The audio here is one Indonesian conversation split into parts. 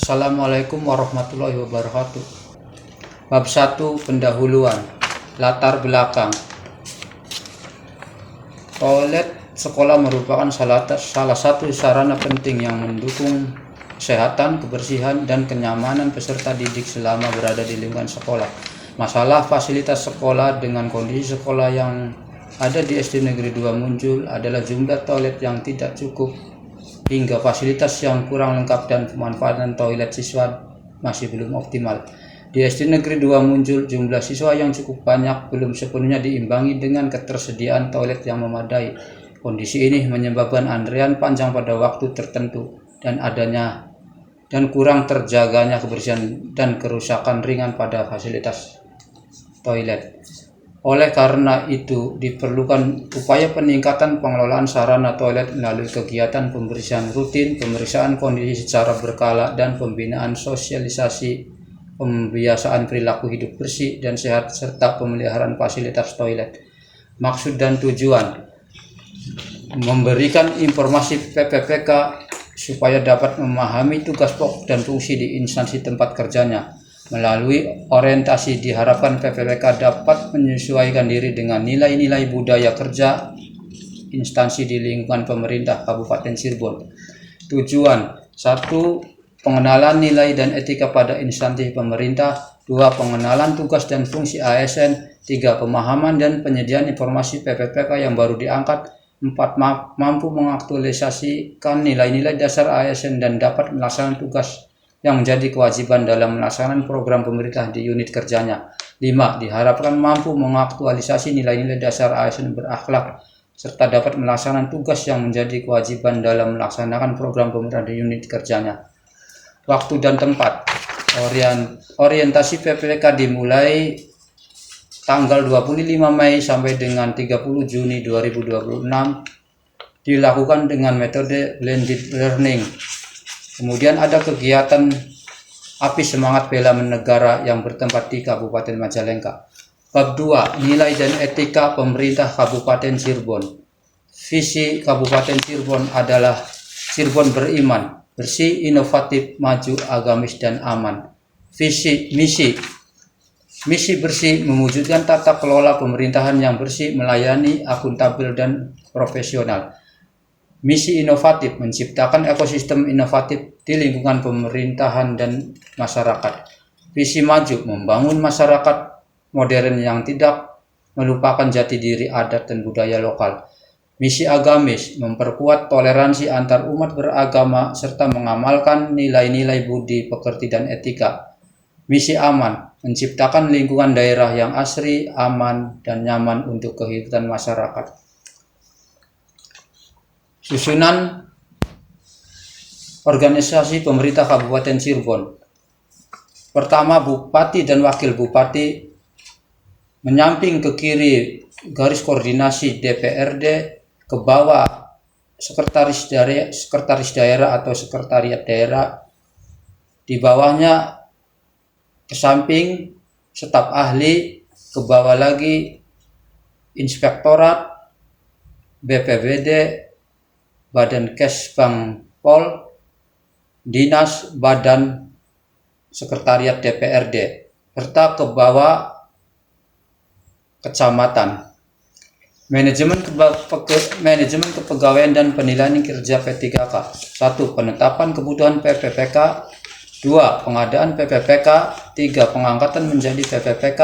Assalamualaikum warahmatullahi wabarakatuh. Bab 1. Pendahuluan. Latar belakang. Toilet sekolah merupakan salah satu sarana penting yang mendukung kesehatan, kebersihan, dan kenyamanan peserta didik selama berada di lingkungan sekolah. Masalah fasilitas sekolah dengan kondisi sekolah yang ada di SD Negeri 2 Munjul adalah jumlah toilet yang tidak cukup hingga fasilitas yang kurang lengkap dan pemanfaatan toilet siswa masih belum optimal. Di SD Negeri 2 Munjul, jumlah siswa yang cukup banyak belum sepenuhnya diimbangi dengan ketersediaan toilet yang memadai. Kondisi ini menyebabkan antrean panjang pada waktu tertentu dan kurang terjaganya kebersihan dan kerusakan ringan pada fasilitas toilet. Oleh karena itu, diperlukan upaya peningkatan pengelolaan sarana toilet melalui kegiatan pembersihan rutin, pemeriksaan kondisi secara berkala, dan pembinaan sosialisasi pembiasaan perilaku hidup bersih dan sehat, serta pemeliharaan fasilitas toilet. Maksud dan tujuan: memberikan informasi PPPK supaya dapat memahami tugas pokok dan fungsi di instansi tempat kerjanya. Melalui orientasi diharapkan PPPK dapat menyesuaikan diri dengan nilai-nilai budaya kerja instansi di lingkungan pemerintah Kabupaten Cirebon. Tujuan: 1. Pengenalan nilai dan etika pada instansi pemerintah. 2. Pengenalan tugas dan fungsi ASN. 3. Pemahaman dan penyediaan informasi PPPK yang baru diangkat. 4. Mampu mengaktualisasikan nilai-nilai dasar ASN dan dapat melaksanakan tugas yang menjadi kewajiban dalam melaksanakan program pemerintah di unit kerjanya. 5. Diharapkan mampu mengaktualisasi nilai-nilai dasar ASN berakhlak serta dapat melaksanakan tugas yang menjadi kewajiban dalam melaksanakan program pemerintah di unit kerjanya. Waktu dan tempat. Orientasi PPPK dimulai tanggal 25 Mei sampai dengan 30 Juni 2026 dilakukan dengan metode blended learning. Kemudian ada kegiatan Api Semangat Bela Negara yang bertempat di Kabupaten Majalengka. Bab 2. Nilai dan etika pemerintah Kabupaten Cirebon. Visi Kabupaten Cirebon adalah Cirebon beriman, bersih, inovatif, maju, agamis, dan aman. Misi bersih mewujudkan tata kelola pemerintahan yang bersih, melayani, akuntabel, dan profesional. Misi inovatif menciptakan ekosistem inovatif di lingkungan pemerintahan dan masyarakat. Visi maju membangun masyarakat modern yang tidak melupakan jati diri adat dan budaya lokal. Misi agamis memperkuat toleransi antar umat beragama serta mengamalkan nilai-nilai budi pekerti dan etika. Misi aman menciptakan lingkungan daerah yang asri, aman, dan nyaman untuk kehidupan masyarakat. Susunan organisasi pemerintah Kabupaten Cirebon. Pertama, Bupati dan Wakil Bupati. Menyamping ke kiri garis koordinasi DPRD, ke bawah sekretaris daerah atau sekretariat daerah. Di bawahnya ke samping staf ahli, ke bawah lagi inspektorat, BPBD, Badan Kesbang Pol, Dinas, Badan, Sekretariat DPRD, serta ke bawah kecamatan. Manajemen kepegawaian dan penilaian kinerja P3K. 1. Penetapan kebutuhan PPPK. 2. Pengadaan PPPK. 3. Pengangkatan menjadi PPPK.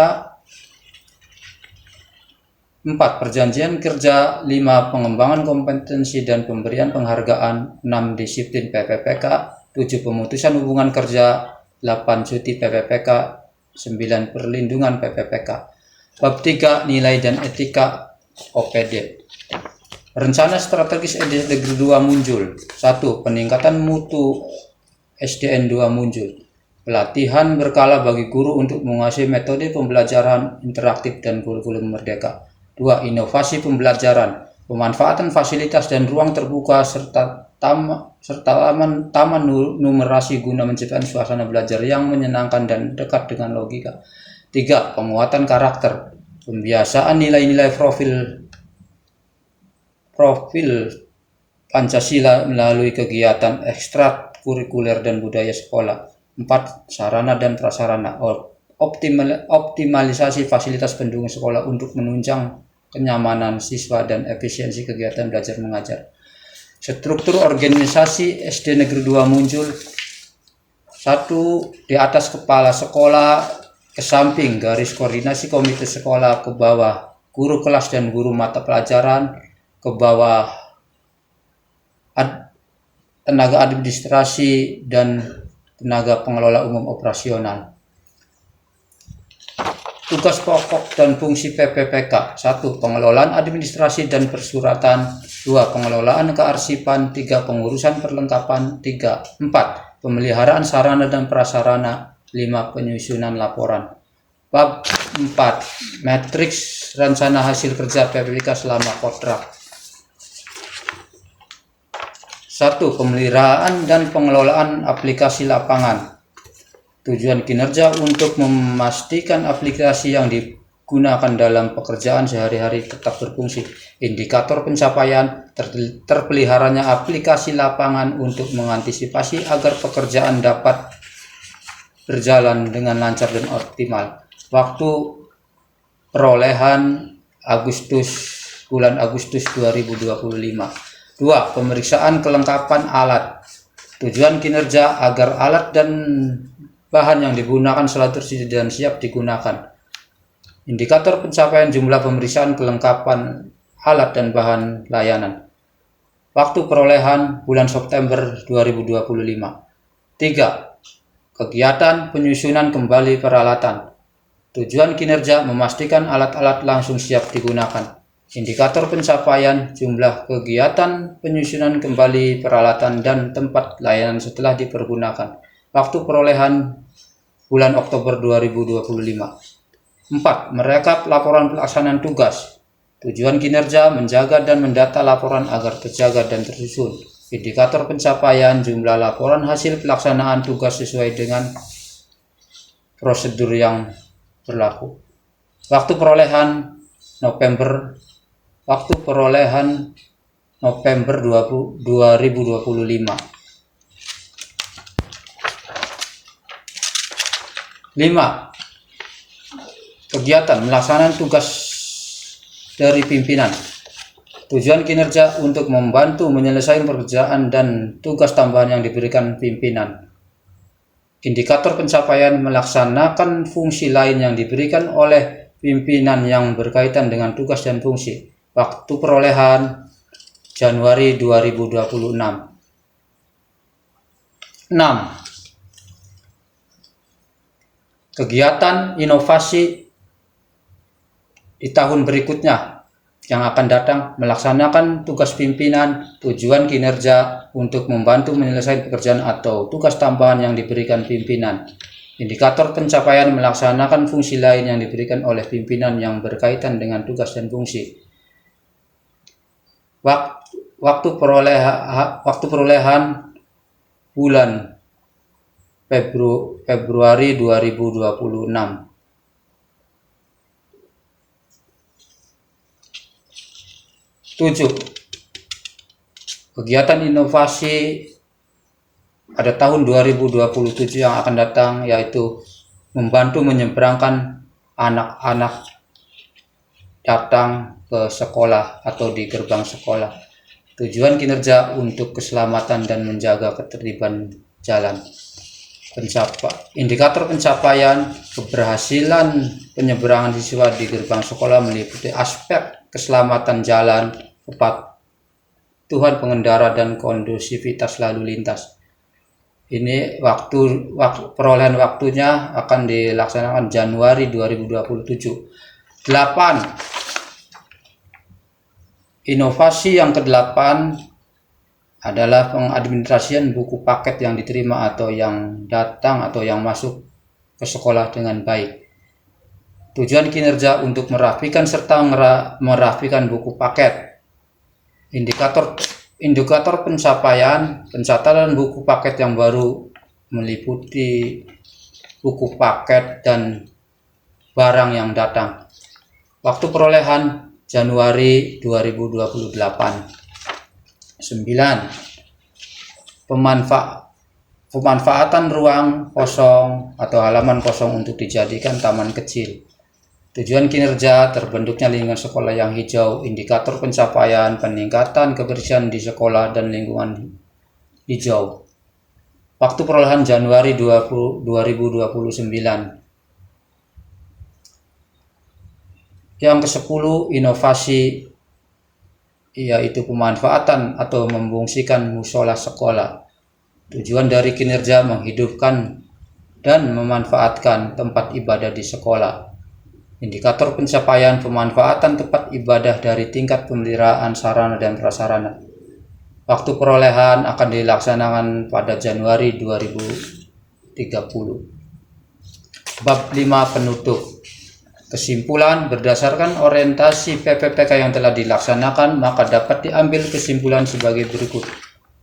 4. Perjanjian kerja. 5. Pengembangan kompetensi dan pemberian penghargaan. 6. Disiplin PPPK. 7. Pemutusan hubungan kerja. 8. Cuti PPPK. 9. Perlindungan PPPK. Bab 3. Nilai dan etika OPD. Rencana strategis SD Negeri 2 Munjul. 1. Peningkatan mutu SDN 2 Munjul. Pelatihan berkala bagi guru untuk menguasai metode pembelajaran interaktif dan kurikulum merdeka. 2. Inovasi pembelajaran, pemanfaatan fasilitas dan ruang terbuka serta taman numerasi guna menciptakan suasana belajar yang menyenangkan dan dekat dengan logika. 3. Penguatan karakter, pembiasaan nilai-nilai profil Pancasila melalui kegiatan ekstrakurikuler dan budaya sekolah. 4. Sarana dan prasarana. Optimalisasi fasilitas pendukung sekolah untuk menunjang kenyamanan siswa dan efisiensi kegiatan belajar mengajar. Struktur organisasi SD Negeri 2 muncul. 1. Di atas kepala sekolah, ke samping garis koordinasi komite sekolah, ke bawah guru kelas dan guru mata pelajaran, ke bawah tenaga administrasi dan tenaga pengelola umum operasional. Tugas pokok dan fungsi PPPK. 1. Pengelolaan administrasi dan persuratan. 2. Pengelolaan kearsipan. 3. Pengurusan perlengkapan. 4. Pemeliharaan sarana dan prasarana. 5. Penyusunan laporan. Bab 4. Matriks rencana hasil kerja PPPK selama kontrak. 1. Pemeliharaan dan pengelolaan aplikasi lapangan. Tujuan kinerja untuk memastikan aplikasi yang digunakan dalam pekerjaan sehari-hari tetap berfungsi. Indikator pencapaian terpeliharanya aplikasi lapangan untuk mengantisipasi agar pekerjaan dapat berjalan dengan lancar dan optimal. Waktu perolehan bulan Agustus 2025. 2. Pemeriksaan kelengkapan alat. Tujuan kinerja agar alat dan bahan yang digunakan selalu tersedia dan siap digunakan. Indikator pencapaian jumlah pemeriksaan kelengkapan alat dan bahan layanan. Waktu perolehan bulan September 2025. 3. Kegiatan penyusunan kembali peralatan. Tujuan kinerja memastikan alat-alat langsung siap digunakan. Indikator pencapaian jumlah kegiatan penyusunan kembali peralatan dan tempat layanan setelah dipergunakan. Waktu perolehan bulan Oktober 2025. 4. Merekap laporan pelaksanaan tugas. Tujuan kinerja menjaga dan mendata laporan agar terjaga dan tersusun. Indikator pencapaian jumlah laporan hasil pelaksanaan tugas sesuai dengan prosedur yang berlaku. Waktu perolehan November 2025. 5. Kegiatan melaksanakan tugas dari pimpinan. Tujuan kinerja untuk membantu menyelesaikan pekerjaan dan tugas tambahan yang diberikan pimpinan. Indikator pencapaian melaksanakan fungsi lain yang diberikan oleh pimpinan yang berkaitan dengan tugas dan fungsi. Waktu perolehan Januari 2026. 6. Kegiatan inovasi di tahun berikutnya yang akan datang melaksanakan tugas pimpinan. Tujuan kinerja untuk membantu menyelesaikan pekerjaan atau tugas tambahan yang diberikan pimpinan. Indikator pencapaian melaksanakan fungsi lain yang diberikan oleh pimpinan yang berkaitan dengan tugas dan fungsi. Waktu perolehan bulan Februari 2026. 7. Kegiatan inovasi pada tahun 2027 yang akan datang, yaitu membantu menyeberangkan anak-anak datang ke sekolah atau di gerbang sekolah. Tujuan kinerja untuk keselamatan dan menjaga ketertiban jalan. Indikator pencapaian keberhasilan penyeberangan siswa di gerbang sekolah meliputi aspek keselamatan jalan, kepatuhan pengendara, dan kondusivitas lalu lintas. Ini perolehan waktunya akan dilaksanakan Januari 2027. 8. Inovasi yang ke-8 adalah pengadministrasian buku paket yang diterima atau yang datang atau yang masuk ke sekolah dengan baik. Tujuan kinerja untuk merapikan serta merapikan buku paket. Indikator pencapaian pencatatan buku paket yang baru meliputi buku paket dan barang yang datang. Waktu perolehan Januari 2028. 9. Pemanfaatan ruang kosong atau halaman kosong untuk dijadikan taman kecil. Tujuan kinerja: terbentuknya lingkungan sekolah yang hijau, indikator pencapaian peningkatan kebersihan di sekolah dan lingkungan hijau. Waktu perolehan Januari 2029. Yang ke-10, inovasi, yaitu pemanfaatan atau memfungsikan musola sekolah. Tujuan dari kinerja: menghidupkan dan memanfaatkan tempat ibadah di sekolah. Indikator pencapaian pemanfaatan tempat ibadah dari tingkat pemeliharaan sarana dan prasarana. Waktu perolehan akan dilaksanakan pada Januari 2030. Bab 5, penutup. Kesimpulan: berdasarkan orientasi PPPK yang telah dilaksanakan, maka dapat diambil kesimpulan sebagai berikut.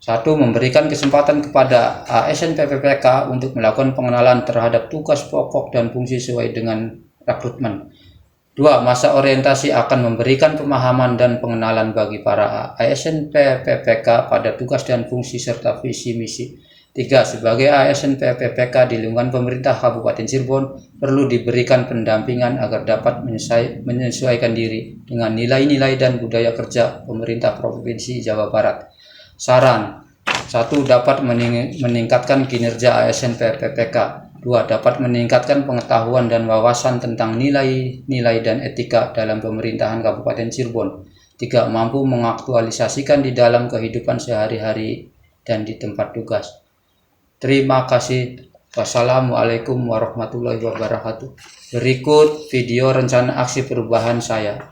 1. Memberikan kesempatan kepada ASN PPPK untuk melakukan pengenalan terhadap tugas pokok dan fungsi sesuai dengan rekrutmen. 2. Masa orientasi akan memberikan pemahaman dan pengenalan bagi para ASN PPPK pada tugas dan fungsi serta visi misi. 3. Sebagai ASN PPPK di lingkungan pemerintah Kabupaten Cirebon, perlu diberikan pendampingan agar dapat menyesuaikan diri dengan nilai-nilai dan budaya kerja pemerintah Provinsi Jawa Barat. Saran: 1. Dapat meningkatkan kinerja ASN PPPK. 2. Dapat meningkatkan pengetahuan dan wawasan tentang nilai-nilai dan etika dalam pemerintahan Kabupaten Cirebon. 3. Mampu mengaktualisasikan di dalam kehidupan sehari-hari dan di tempat tugas. Terima kasih. Wassalamualaikum warahmatullahi wabarakatuh. Berikut video rencana aksi perubahan saya.